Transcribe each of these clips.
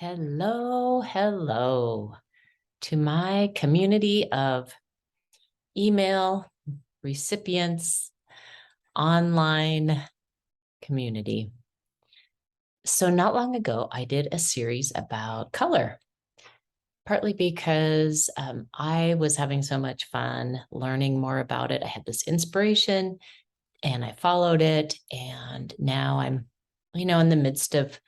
Hello to my community of email recipients, online community. So, not long ago, I did a series about color, partly because I was having so much fun learning more about it. I had this inspiration and I followed it. And now I'm, in the midst of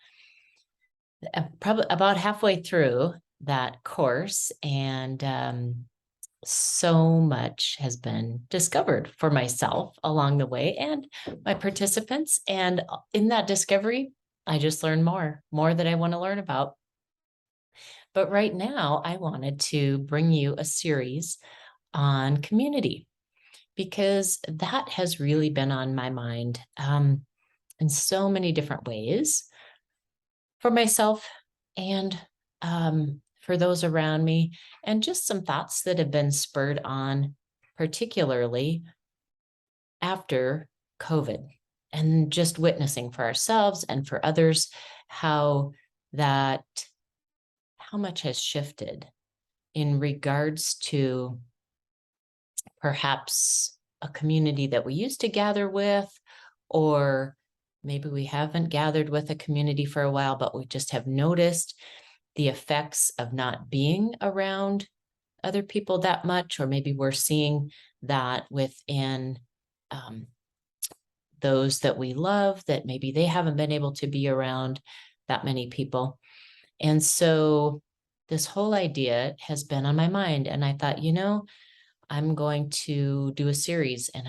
probably about halfway through that course. And so much has been discovered for myself along the way and my participants. And in that discovery, I just learned more that I want to learn about. But right now, I wanted to bring you a series on community because that has really been on my mind in so many different ways for myself and for those around me, and just some thoughts that have been spurred on, particularly after COVID, and just witnessing for ourselves and for others how that, how much has shifted in regards to perhaps a community that we used to gather with, or maybe we haven't gathered with a community for a while, but we just have noticed the effects of not being around other people that much, or maybe we're seeing that within those that we love, that maybe they haven't been able to be around that many people. And so this whole idea has been on my mind. And I thought, I'm going to do a series and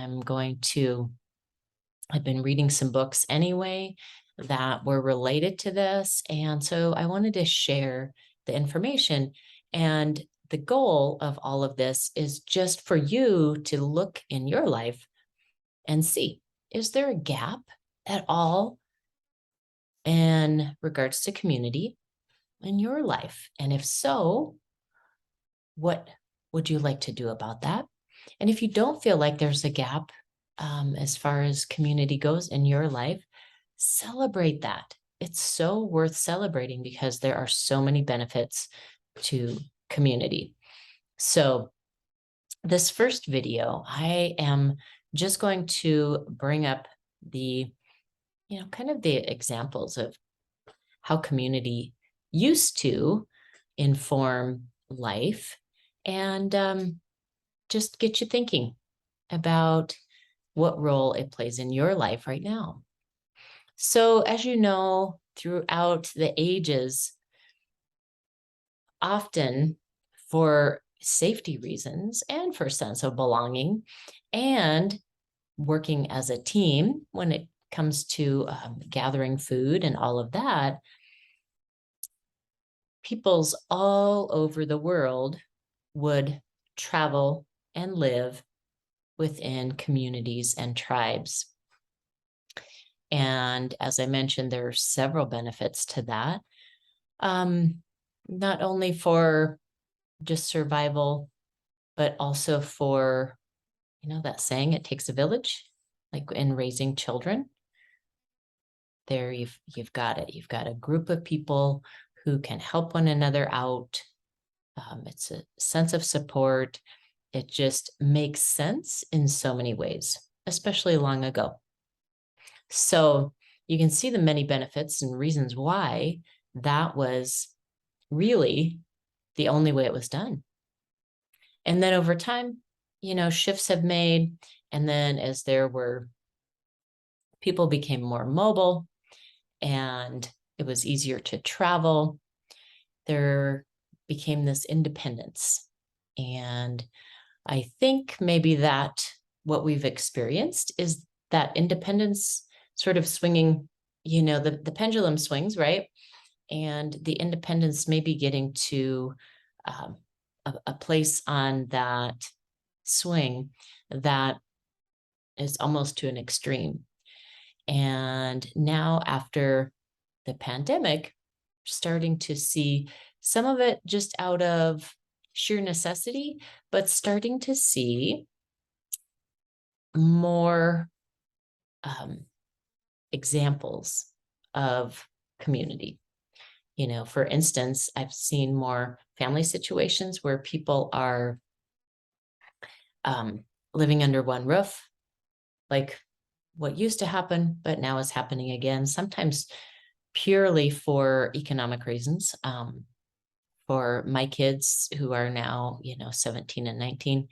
I've been reading some books anyway that were related to this. And so I wanted to share the information. And the goal of all of this is just for you to look in your life and see, is there a gap at all in regards to community in your life? And if so, what would you like to do about that? And if you don't feel like there's a gap as far as community goes in your life, celebrate that. It's so worth celebrating because there are so many benefits to community. So this first video, I am just going to bring up the, kind of the examples of how community used to inform life, and just get you thinking about what role it plays in your life right now. So, as you know, throughout the ages, often for safety reasons and for sense of belonging and working as a team when it comes to gathering food and all of that, peoples all over the world would travel and live within communities and tribes. And as I mentioned, there are several benefits to that. Not only for just survival, but also for, that saying, it takes a village, like in raising children. There you've got it. You've got a group of people who can help one another out. It's a sense of support. It just makes sense in so many ways, especially long ago. So you can see the many benefits and reasons why that was really the only way it was done. And then over time, shifts have made. And then as people became more mobile and it was easier to travel, there became this independence. And I think maybe that what we've experienced is that independence sort of swinging, the pendulum swings, right? And the independence may be getting to a place on that swing that is almost to an extreme. And now after the pandemic, starting to see some of it just out of sheer necessity, but starting to see more examples of community. For instance, I've seen more family situations where people are living under one roof, like what used to happen, but now is happening again, sometimes purely for economic reasons. For my kids who are now, 17 and 19,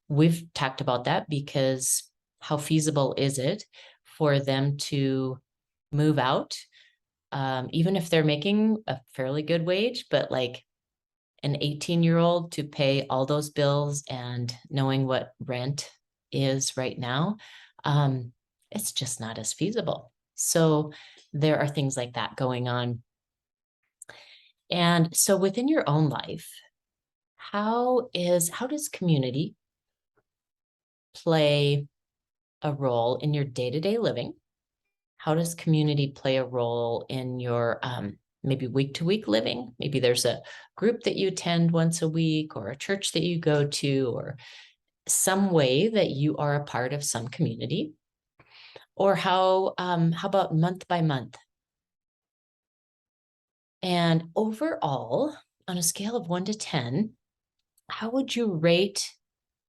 we've talked about that because how feasible is it for them to move out, even if they're making a fairly good wage, but like an 18-year-old to pay all those bills and knowing what rent is right now, it's just not as feasible. So there are things like that going on. And so within your own life, how does community play a role in your day-to-day living? How does community play a role in your maybe week-to-week living? Maybe there's a group that you attend once a week, or a church that you go to, or some way that you are a part of some community. Or how about month by month? And overall, on a scale of 1 to 10, how would you rate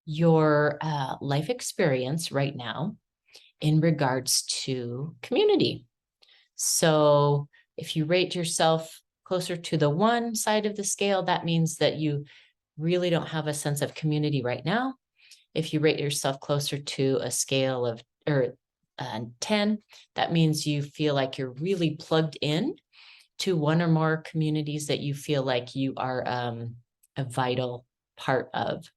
your life experience right now in regards to community? So if you rate yourself closer to the 1 side of the scale, that means that you really don't have a sense of community right now. If you rate yourself closer to a scale of 10, that means you feel like you're really plugged in to one or more communities that you feel like you are a vital part of.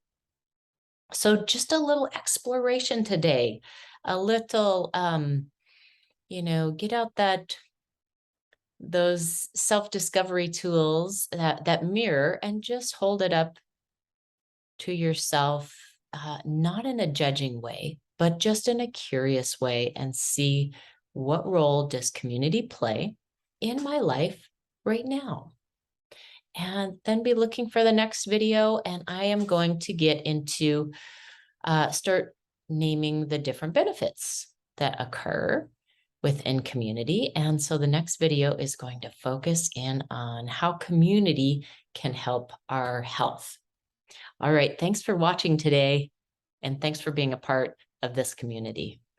So just a little exploration today, a little, get out those self-discovery tools that mirror, and just hold it up to yourself, not in a judging way, but just in a curious way, and see, what role does community play in my life right now? And then be looking for the next video. And I am going to get into start naming the different benefits that occur within community. And so the next video is going to focus in on how community can help our health. All right, thanks for watching today, and thanks for being a part of this community.